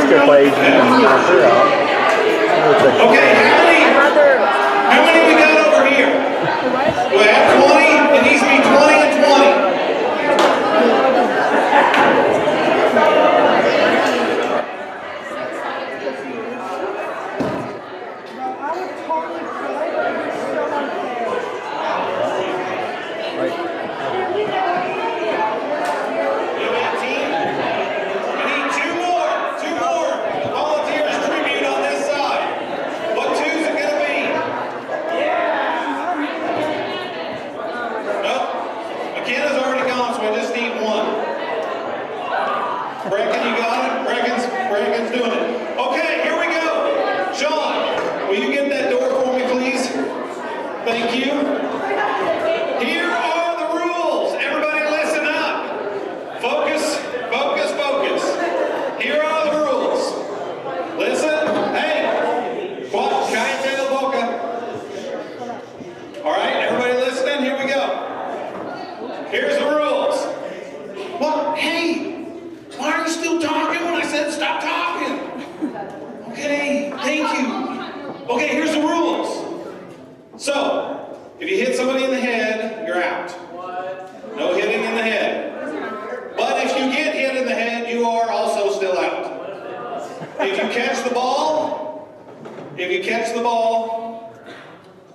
sister plays and knock her out. Okay, how many we got over here? Do I have 20? It needs to be 20 and 20. Bracken's doing it. Okay, here we go. Sean, will you get that door for me, please? Thank you. Here are the rules. Everybody listen up. Focus, focus, focus. Here are the rules. Listen. Hey, cállate la boca. All right, everybody listening? Here we go. Here's the rules. What? Hey, why are you still talking when I said stop talking? Okay, thank you. Okay, here's the rules. So, if you hit somebody in the head, you're out. No hitting in the head. But if you get hit in the head, you are also still out. If you catch the ball,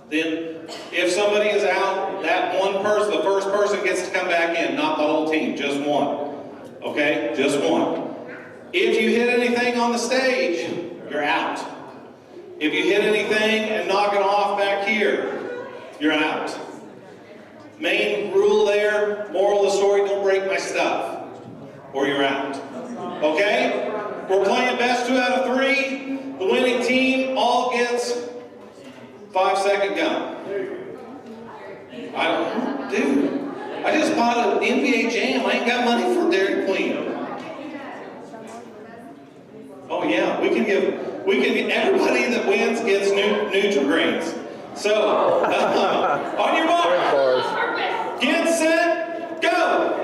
then if somebody is out, that one person, the first person gets to come back in, not the whole team, just one. Okay, just one. If you hit anything on the stage, you're out. If you hit anything and knock it off back here, you're out. Main rule there, moral of the story, don't break my stuff, or you're out. Okay? We're playing best 2 out of 3. The winning team all gets 5-second gun. Dude. I just bought an NBA Jam. I ain't got money for Dairy Queen. Oh yeah, we can get everybody that wins gets Nutri-Grains. So, on your mark, get set, go!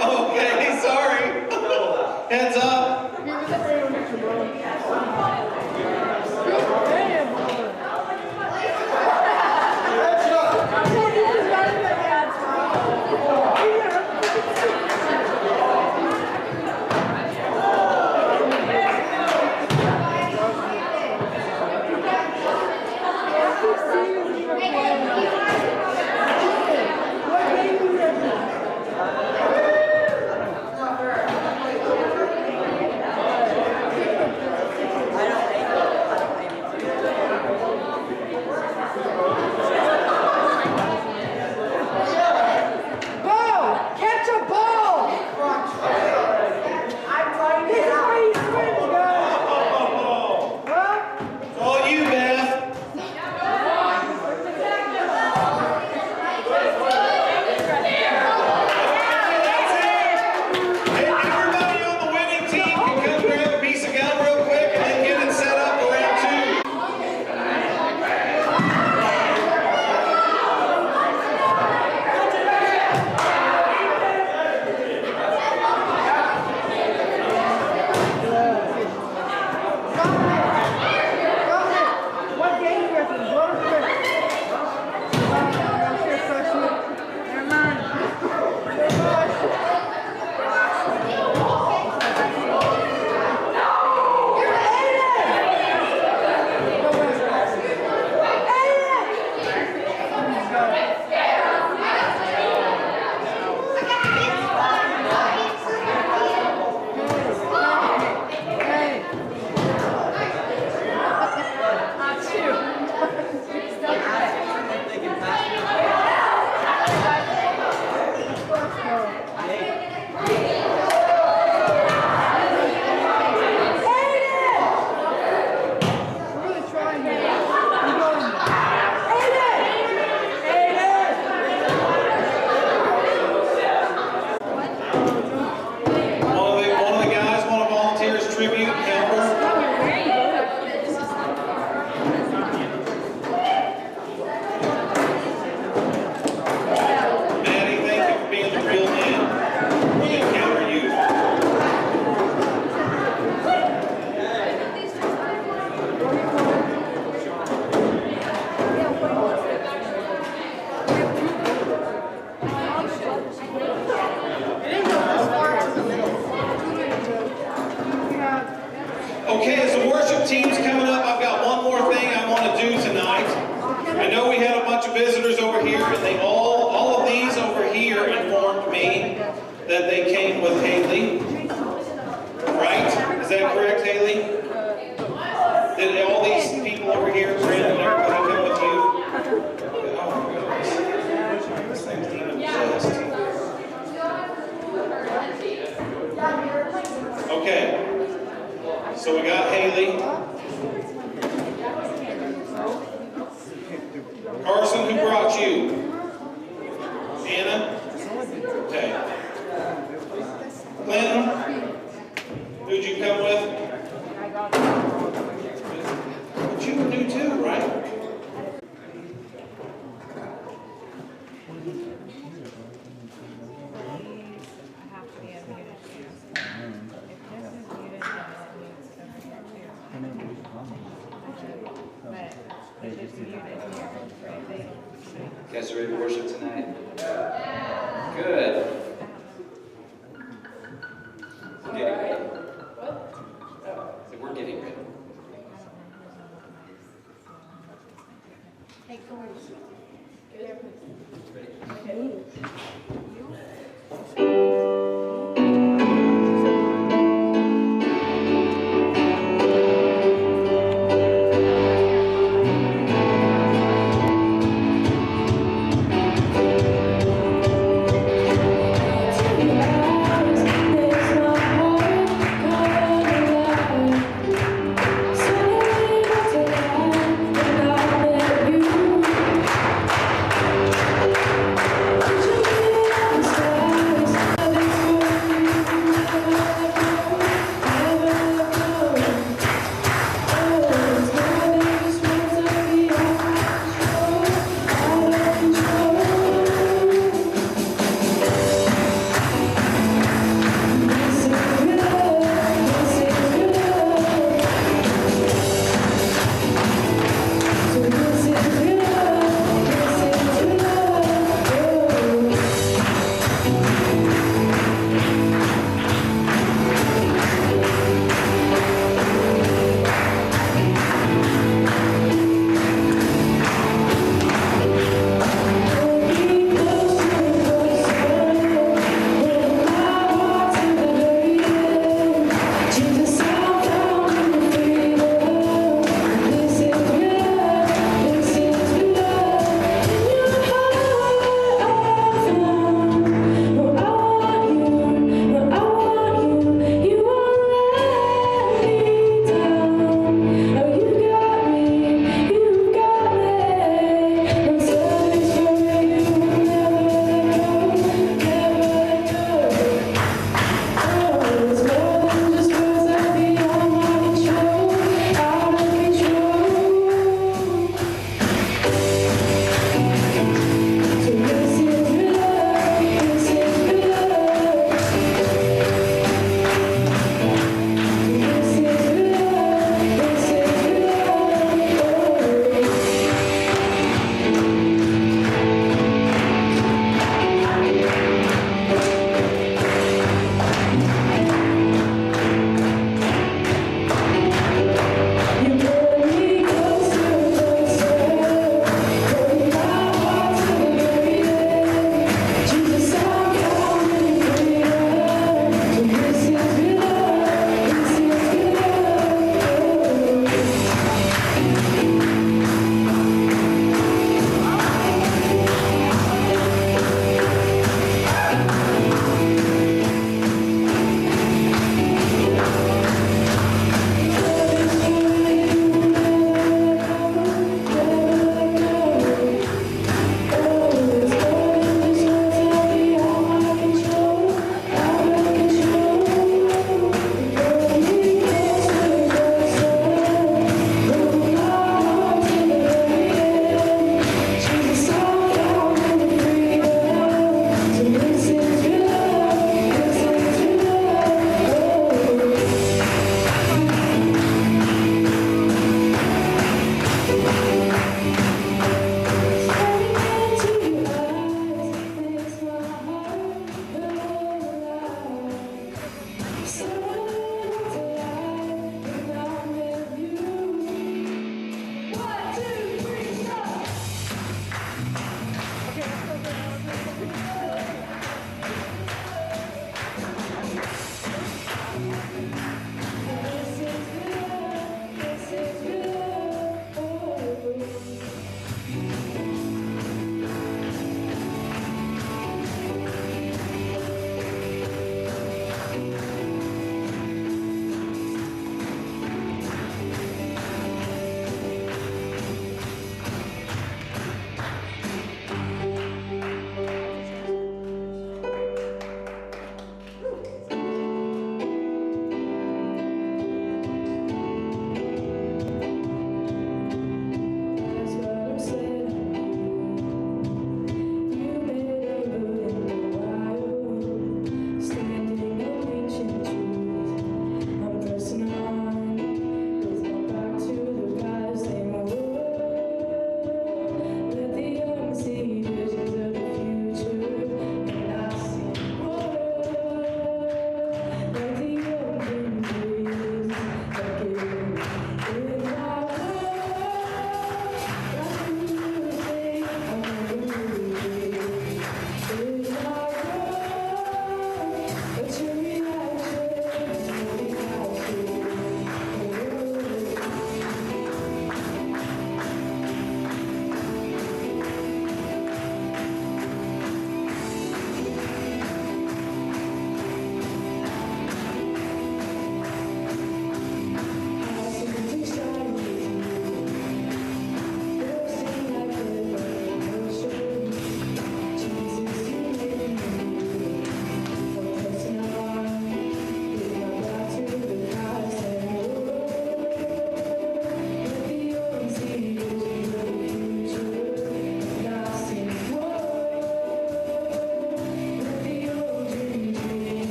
Okay, sorry. Heads up. All you, Beth. That's it. Hey, everybody on the winning team can come grab a piece of gum real quick and then get it set up for round two. What game is it? What is it? Never mind. One of the guys want to volunteer as tribute helper. Maddie, thank you for being the real man. We encounter you. Okay, as the worship team's coming up, I've got one more thing I want to do tonight. I know we had a bunch of visitors over here, and they all of these over here informed me that they came with Haley. Right? Is that correct, Haley? Did all these people over here, Brandon, everybody come with you? Oh my goodness. This thing's demon possessed. Okay. So we got Haley. Carson, who brought you? Anna? Okay. Clinton? Who'd you come with? But you were new too, right? You guys ready to worship tonight? Good. We're getting ready. So we're getting ready.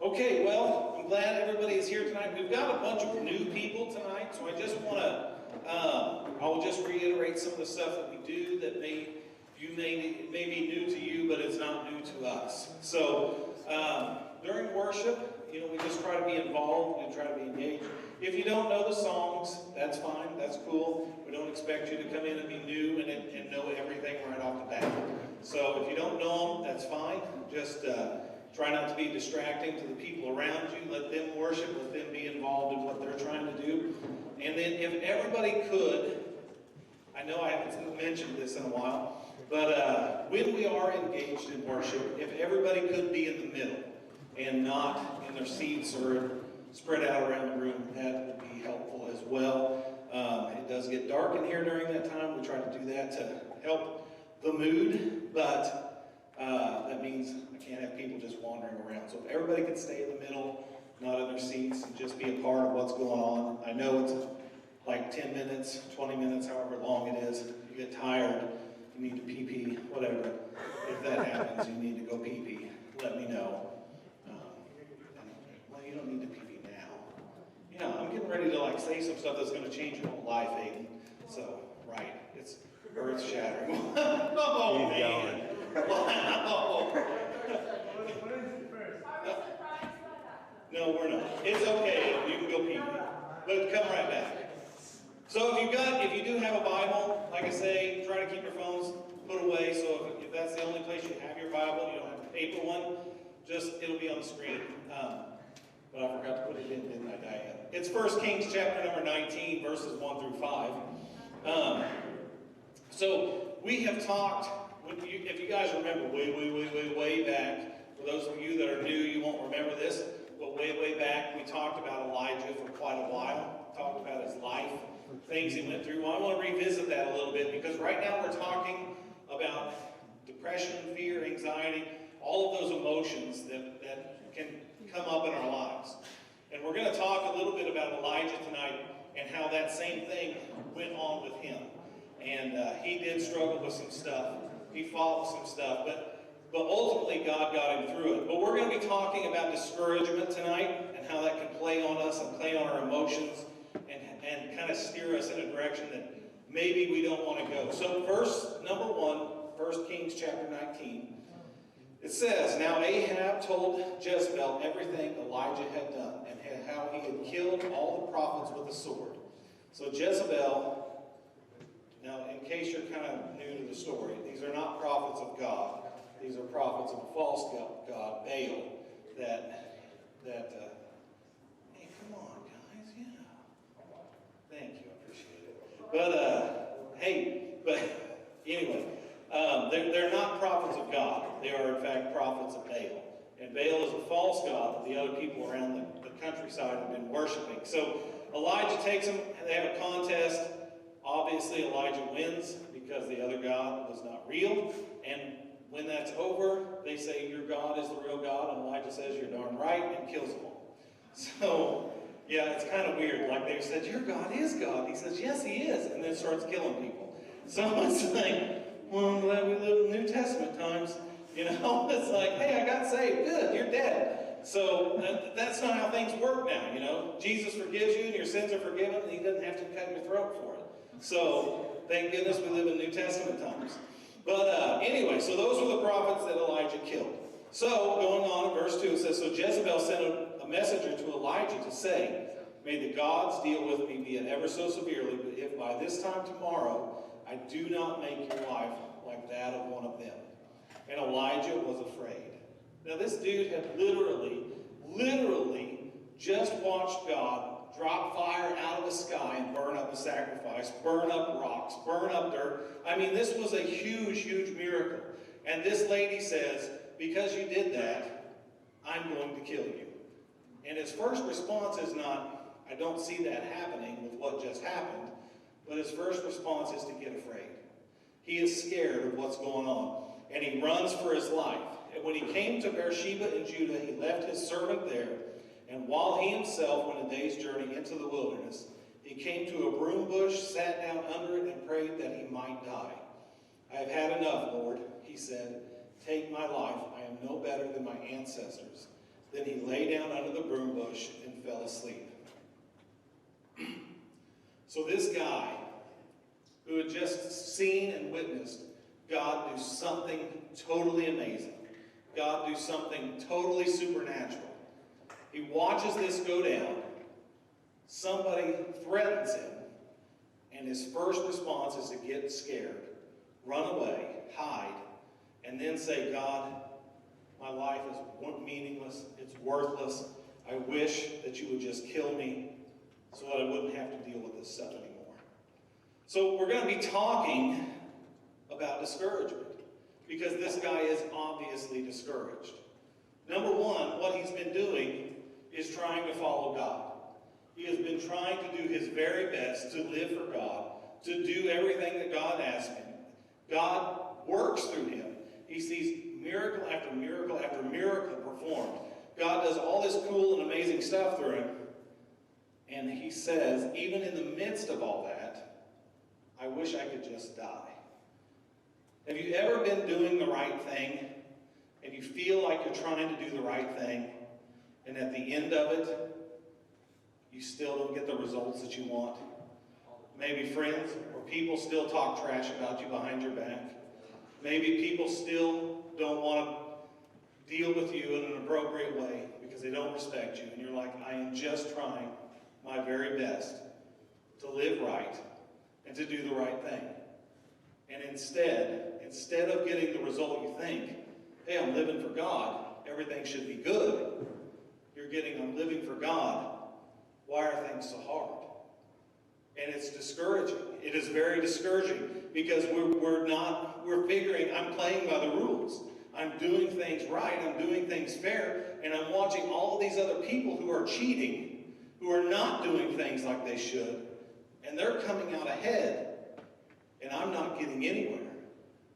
Okay, well, I'm glad everybody is here tonight. We've got a bunch of new people tonight, so I just want to, I'll just reiterate some of the stuff that we do that may be new to you, but it's not new to us. So, during worship, we just try to be involved, we try to be engaged. If you don't know the songs, that's fine, that's cool. We don't expect you to come in and be new and know everything right off the bat. So if you don't know them, that's fine. Just try not to be distracting to the people around you. Let them worship, let them be involved in what they're trying to do. And then if everybody could, I know I haven't mentioned this in a while, but when we are engaged in worship, if everybody could be in the middle and not in their seats or spread out around the room, that would be helpful as well. It does get dark in here during that time. We try to do that to help the mood, but that means I can't have people just wandering around. So if everybody could stay in the middle, not in their seats, and just be a part of what's going on. I know it's like 10 minutes, 20 minutes, however long it is. You get tired, you need to pee-pee, whatever. If that happens, you need to go pee-pee, let me know. Well, you don't need to pee-pee now. I'm getting ready to say some stuff that's going to change your whole life, Aiden. So, right, it's earth-shattering. Oh, man. Wow. No, we're not. It's okay. You can go pee-pee. But come right back. So if you do have a Bible, like I say, try to keep your phones put away. So if that's the only place you have your Bible, you don't have a paper one, it'll be on the screen. But I forgot to put it in, didn't I, Diane? It's 1 Kings chapter number 19, verses 1 through 5. So we have talked, if you guys remember way back, for those of you that are new, you won't remember this, but way back, we talked about Elijah for quite a while, talked about his life, things he went through. Well, I want to revisit that a little bit, because right now we're talking about depression, fear, anxiety, all of those emotions that can come up in our lives. And we're going to talk a little bit about Elijah tonight and how that same thing went on with him. And he did struggle with some stuff. He fought with some stuff, but ultimately God got him through it. But we're going to be talking about discouragement tonight and how that can play on us and play on our emotions and kind of steer us in a direction that maybe we don't want to go. So verse number 1, 1 Kings chapter 19. It says, "Now Ahab told Jezebel everything Elijah had done, and how he had killed all the prophets with a sword." So Jezebel, now in case you're kind of new to the story, these are not prophets of God. These are prophets of a false god, Baal, hey, come on, guys, yeah. Thank you, I appreciate it. But anyway, they're not prophets of God. They are, in fact, prophets of Baal. And Baal is a false god that the other people around the countryside have been worshiping. So Elijah takes them, and they have a contest. Obviously, Elijah wins because the other god was not real. And when that's over, they say, "Your God is the real God." And Elijah says, "You're darn right," and kills them all. So, yeah, it's kind of weird. Like they said, "Your God is God." He says, "Yes, he is." And then starts killing people. So it's like, well, I'm glad we live in New Testament times. It's like, hey, I got saved. Good, you're dead. So that's not how things work now, Jesus forgives you and your sins are forgiven and he doesn't have to cut your throat for it. So thank goodness we live in New Testament times. But anyway, so those were the prophets that Elijah killed. So going on in verse 2, it says, "So Jezebel sent a messenger to Elijah to say, 'May the gods deal with me, be it ever so severely, but if by this time tomorrow I do not make your life like that of one of them.' And Elijah was afraid." Now this dude had literally just watched God drop fire out of the sky and burn up the sacrifice, burn up rocks, burn up dirt. I mean, this was a huge miracle. And this lady says, "Because you did that, I'm going to kill you." And his first response is not, "I don't see that happening with what just happened," but his first response is to get afraid. He is scared of what's going on, and he runs for his life. And when he came to Beersheba in Judah, he left his servant there, and while he himself went a day's journey into the wilderness, he came to a broom bush, sat down under it, and prayed that he might die. "I have had enough, Lord," he said. "Take my life. I am no better than my ancestors." Then he lay down under the broom bush and fell asleep. So this guy, who had just seen and witnessed God do something totally amazing, God do something totally supernatural, he watches this go down, somebody threatens him, and his first response is to get scared, run away, hide, and then say, God, my life is meaningless, it's worthless, I wish that you would just kill me so that I wouldn't have to deal with this stuff anymore. So we're going to be talking about discouragement, because this guy is obviously discouraged. Number one, what he's been doing is trying to follow God. He has been trying to do his very best to live for God, to do everything that God asks him. God works through him. He sees miracle after miracle after miracle performed. God does all this cool and amazing stuff through him. And he says, even in the midst of all that, I wish I could just die. Have you ever been doing the right thing, and you feel like you're trying to do the right thing, and at the end of it, you still don't get the results that you want? Maybe friends or people still talk trash about you behind your back. Maybe people still don't want to deal with you in an appropriate way because they don't respect you, and you're like, I am just trying my very best to live right and to do the right thing. And instead of getting the result you think, hey, I'm living for God, everything should be good, you're getting, I'm living for God, why are things so hard? And it's discouraging. It is very discouraging because we're figuring I'm playing by the rules. I'm doing things right, I'm doing things fair, and I'm watching all of these other people who are cheating, who are not doing things like they should, and they're coming out ahead, and I'm not getting anywhere.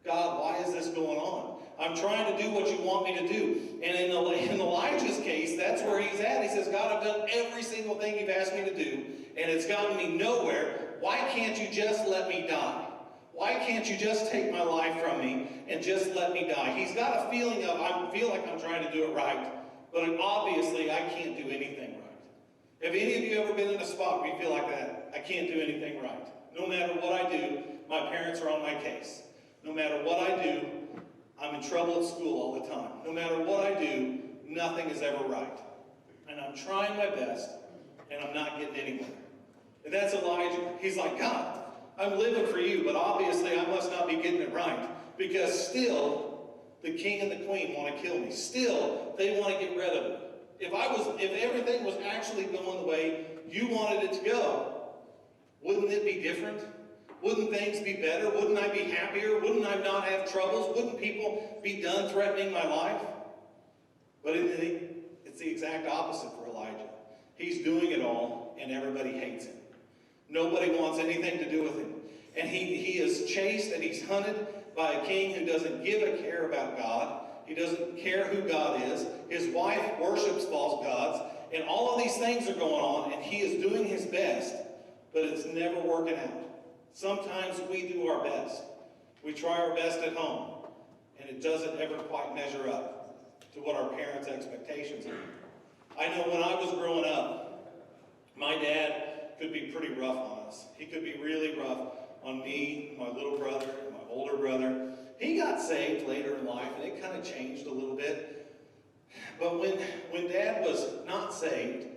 God, why is this going on? I'm trying to do what you want me to do. And in Elijah's case, that's where he's at. He says, God, I've done every single thing you've asked me to do, and it's gotten me nowhere. Why can't you just let me die? Why can't you just take my life from me and just let me die? He's got a feeling of, I feel like I'm trying to do it right, but obviously I can't do anything right. Have any of you ever been in a spot where you feel like that? I can't do anything right. No matter what I do, my parents are on my case. No matter what I do, I'm in trouble at school all the time. No matter what I do, nothing is ever right. And I'm trying my best, and I'm not getting anywhere. And that's Elijah. He's like, God, I'm living for you, but obviously I must not be getting it right, because still the king and the queen want to kill me. Still, they want to get rid of me. If everything was actually going the way you wanted it to go, wouldn't it be different? Wouldn't things be better? Wouldn't I be happier? Wouldn't I not have troubles? Wouldn't people be done threatening my life? But it's the exact opposite for Elijah. He's doing it all, and everybody hates him. Nobody wants anything to do with him. And he is chased and he's hunted by a king who doesn't give a care about God. He doesn't care who God is. His wife worships false gods. And all of these things are going on, and he is doing his best, but it's never working out. Sometimes we do our best. We try our best at home, and it doesn't ever quite measure up to what our parents' expectations are. I know when I was growing up, my dad could be pretty rough on us. He could be really rough on me, my little brother, and my older brother. He got saved later in life, and it kind of changed a little bit. But when Dad was not saved,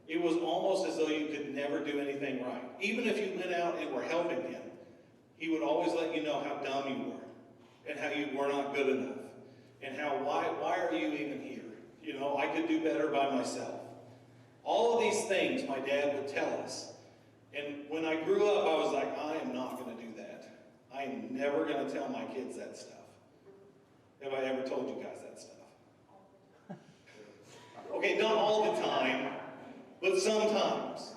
it was almost as though you could never do anything right. Even if you went out and were helping him, he would always let you know how dumb you were, and how you were not good enough, and how, why are you even here? You know, I could do better by myself. All of these things my dad would tell us. And when I grew up, I was like, I am not going to do that. I am never going to tell my kids that stuff. Have I ever told you guys that stuff? Okay, not all the time, but sometimes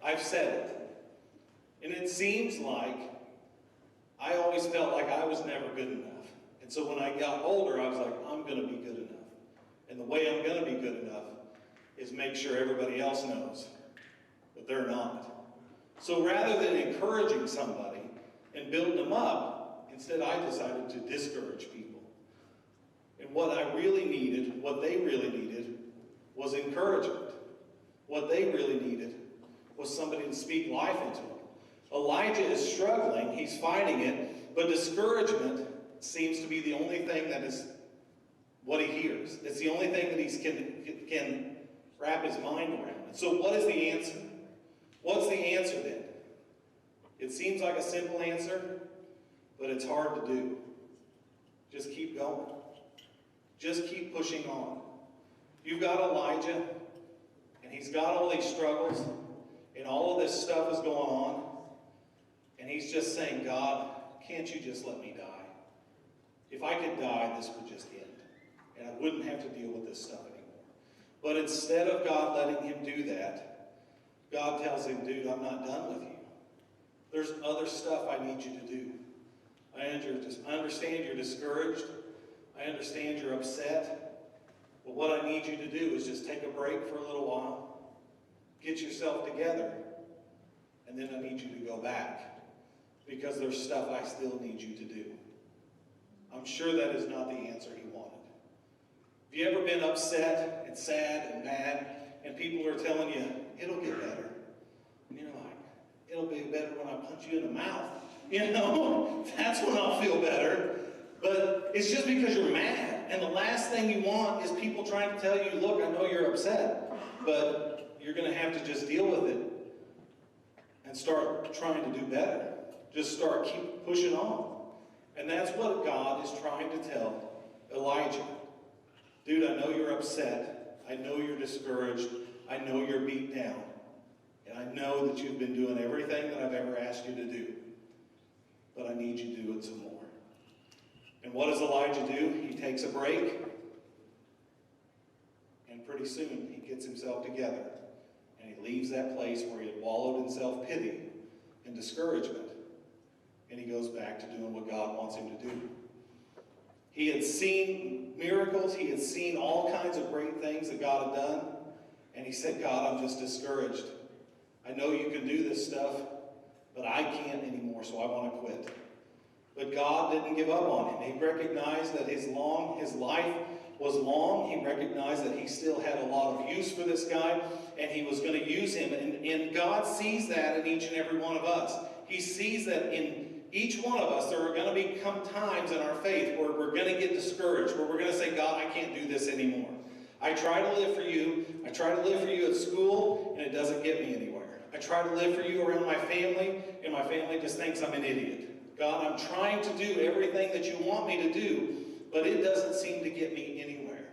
I've said it. And it seems like I always felt like I was never good enough. And so when I got older, I was like, I'm going to be good enough. And the way I'm going to be good enough is make sure everybody else knows that they're not. So rather than encouraging somebody and building them up, instead I decided to discourage people. And what I really needed, what they really needed, was encouragement. What they really needed was somebody to speak life into them. Elijah is struggling, he's fighting it, but discouragement seems to be the only thing that is what he hears. It's the only thing that he can wrap his mind around. And so what is the answer? What's the answer then? It seems like a simple answer, but it's hard to do. Just keep going. Just keep pushing on. You've got Elijah, and he's got all these struggles, and all of this stuff is going on, and he's just saying, God, can't you just let me die? If I could die, this would just end, and I wouldn't have to deal with this stuff anymore. But instead of God letting him do that, God tells him, dude, I'm not done with you. There's other stuff I need you to do. I understand you're discouraged. I understand you're upset. But what I need you to do is just take a break for a little while, get yourself together, and then I need you to go back, because there's stuff I still need you to do. I'm sure that is not the answer he wanted. Have you ever been upset and sad and mad, and people are telling you, it'll get better? And you're like, it'll be better when I punch you in the mouth. You know, that's when I'll feel better. But it's just because you're mad. And the last thing you want is people trying to tell you, look, I know you're upset, but you're going to have to just deal with it and start trying to do better. Just keep pushing on. And that's what God is trying to tell Elijah. Dude, I know you're upset. I know you're discouraged. I know you're beat down. And I know that you've been doing everything that I've ever asked you to do. But I need you to do it some more. And what does Elijah do? He takes a break. And pretty soon he gets himself together. And he leaves that place where he had wallowed in self-pity and discouragement. And he goes back to doing what God wants him to do. He had seen miracles. He had seen all kinds of great things that God had done. And he said, God, I'm just discouraged. I know you can do this stuff, but I can't anymore, so I want to quit. But God didn't give up on him. He recognized that his life was long. He recognized that he still had a lot of use for this guy, and he was going to use him. And God sees that in each and every one of us. He sees that in each one of us, there are going to become times in our faith where we're going to get discouraged, where we're going to say, God, I can't do this anymore. I try to live for you. I try to live for you at school, and it doesn't get me anywhere. I try to live for you around my family, and my family just thinks I'm an idiot. God, I'm trying to do everything that you want me to do, but it doesn't seem to get me anywhere.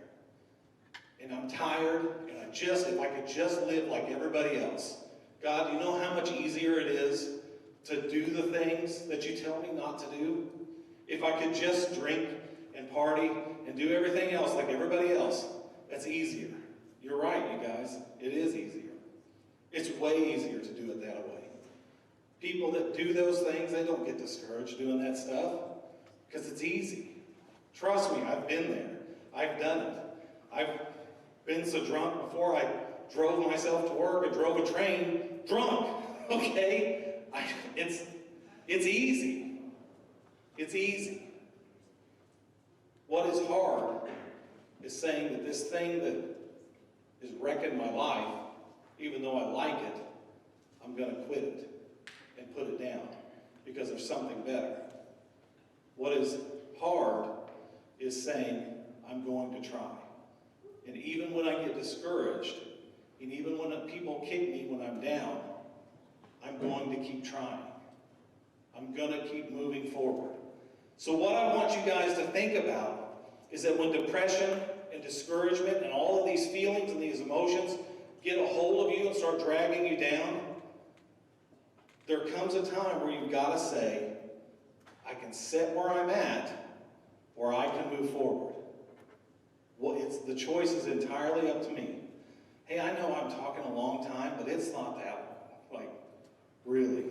And I'm tired, and if I could just live like everybody else. God, you know how much easier it is to do the things that you tell me not to do? If I could just drink and party and do everything else like everybody else, that's easier. You're right, you guys. It is easier. It's way easier to do it that way. People that do those things, they don't get discouraged doing that stuff because it's easy. Trust me, I've been there. I've done it. I've been so drunk before I drove myself to work. I drove a train drunk. Okay? It's easy. It's easy. What is hard is saying that this thing that is wrecking my life, even though I like it, I'm going to quit it and put it down because there's something better. What is hard is saying, I'm going to try. And even when I get discouraged, and even when people kick me when I'm down, I'm going to keep trying. I'm going to keep moving forward. So what I want you guys to think about is that when depression and discouragement and all of these feelings and these emotions get a hold of you and start dragging you down, there comes a time where you've got to say, I can sit where I'm at, or I can move forward. Well, the choice is entirely up to me. Hey, I know I'm talking a long time, but it's not that, really.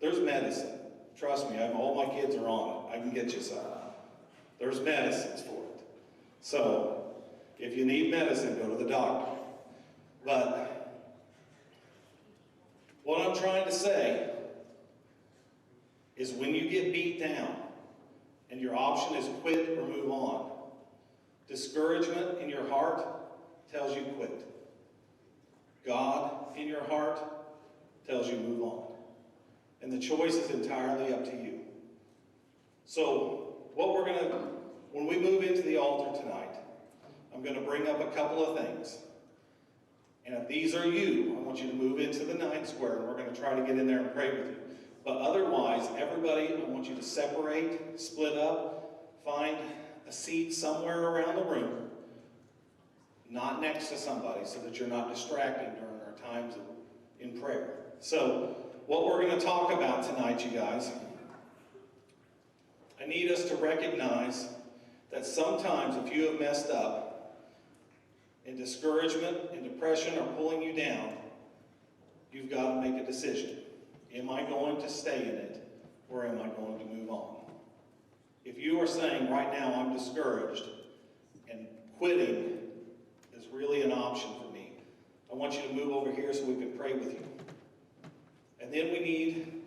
There's medicine. Trust me, all my kids are on it. I can get you some. There's medicines for it. So, if you need medicine, go to the doctor. But what I'm trying to say is when you get beat down and your option is quit or move on, discouragement in your heart tells you quit. God in your heart tells you move on. And the choice is entirely up to you. So when we move into the altar tonight, I'm going to bring up a couple of things. And if these are you, I want you to move into the 9 square, and we're going to try to get in there and pray with you. But otherwise, everybody, I want you to separate, split up, find a seat somewhere around the room, not next to somebody, so that you're not distracting during our times in prayer. So, what we're going to talk about tonight, you guys, I need us to recognize that sometimes if you have messed up, and discouragement and depression are pulling you down, you've got to make a decision. Am I going to stay in it, or am I going to move on? If you are saying right now I'm discouraged and quitting is really an option for me, I want you to move over here so we can pray with you. And then we need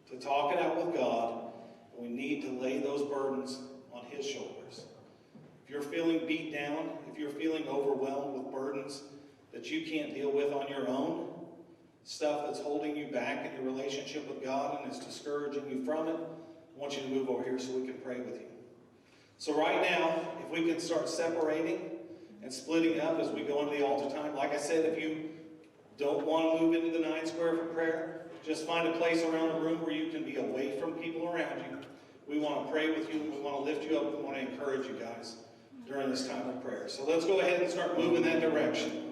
to talk it out with God, and we need to lay those burdens on His shoulders. If you're feeling beat down, if you're feeling overwhelmed with burdens that you can't deal with on your own, stuff that's holding you back in your relationship with God and is discouraging you from it, I want you to move over here so we can pray with you. So right now, if we can start separating and splitting up as we go into the altar time. Like I said, if you don't want to move into the 9 square for prayer, just find a place around the room where you can be away from people around you. We want to pray with you, we want to lift you up, we want to encourage you guys during this time of prayer. So let's go ahead and start moving that direction.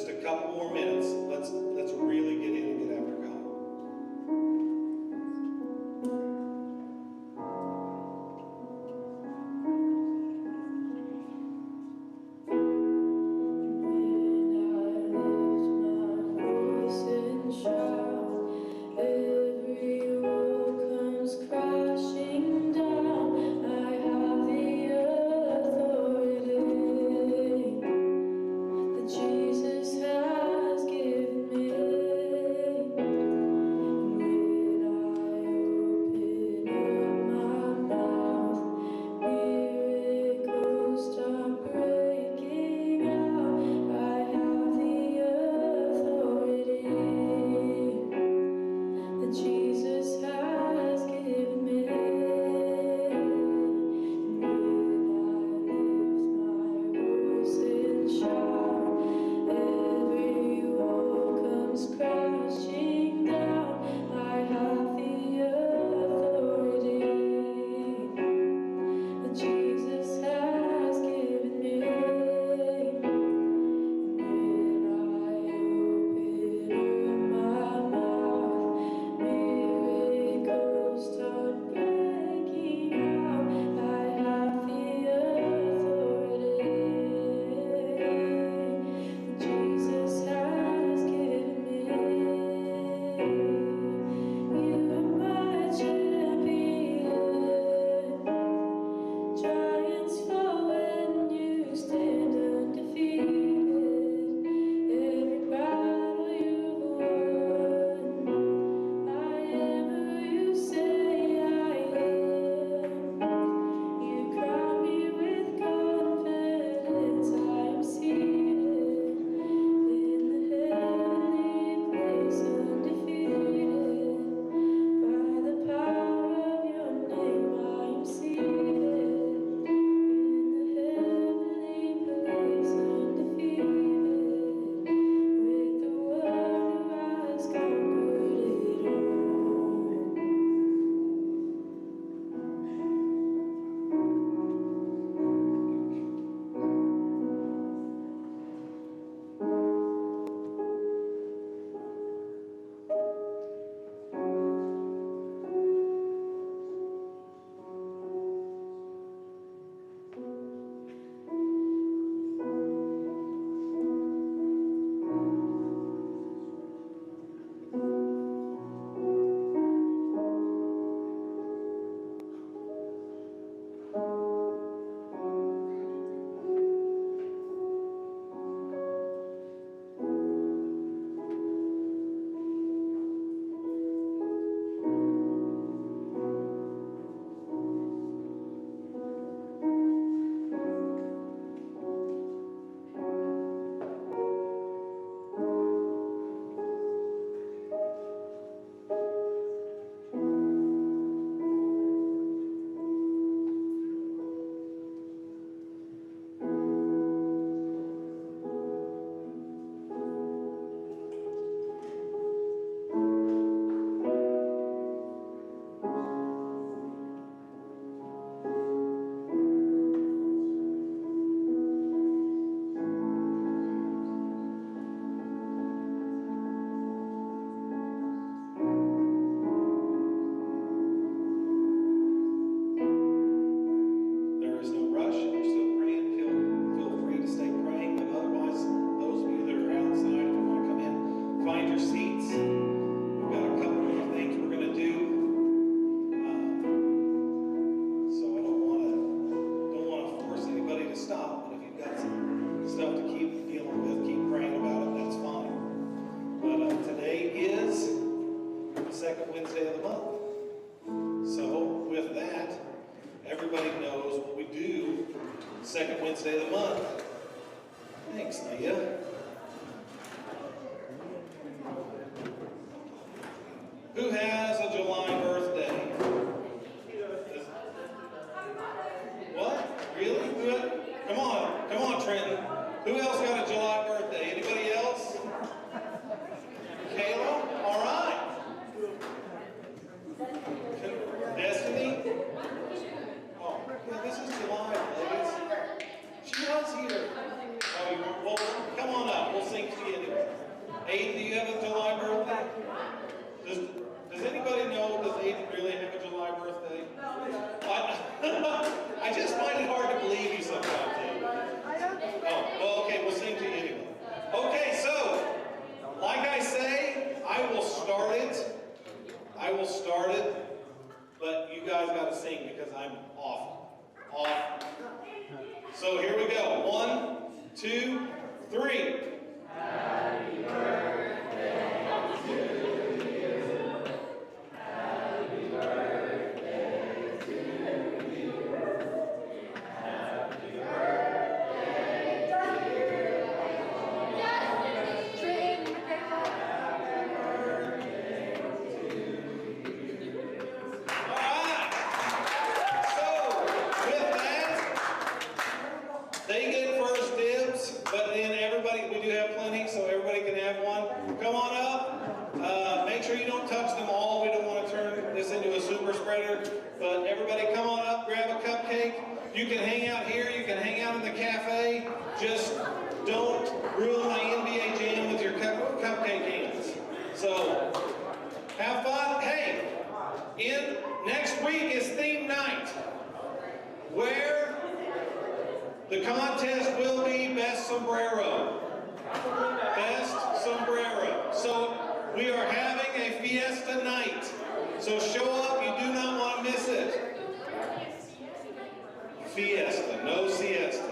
just a couple more minutes. Let's really get in and get after God. Jesus has given me. Aiden, do you have a July birthday? Does anybody know, does Aiden really have a July birthday? I just find it hard to believe you sometimes, Aiden. I don't think Oh, well, okay, we'll sing to you anyway. Okay, so, like I say, I will start it, but you guys got to sing because I'm off. So here we go. 1, 2, 3. Happy birthday to you. Happy birthday to you. Happy birthday to you. All right. So, with that, they get first dibs, but then everybody, we do have plenty, so everybody can have one. Come on up. Make sure you don't touch them all. We don't want to turn this into a super spreader. But everybody come on up, grab a cupcake. You can hang out here. You can hang out in the cafe. Just don't ruin my NBA Jam with your cupcake hands. So, have fun. Hey, next week is theme night, where the contest will be Best Sombrero. Best Sombrero. So we are having a fiesta night. So show up, you do not want to miss it. Fiesta, no siesta.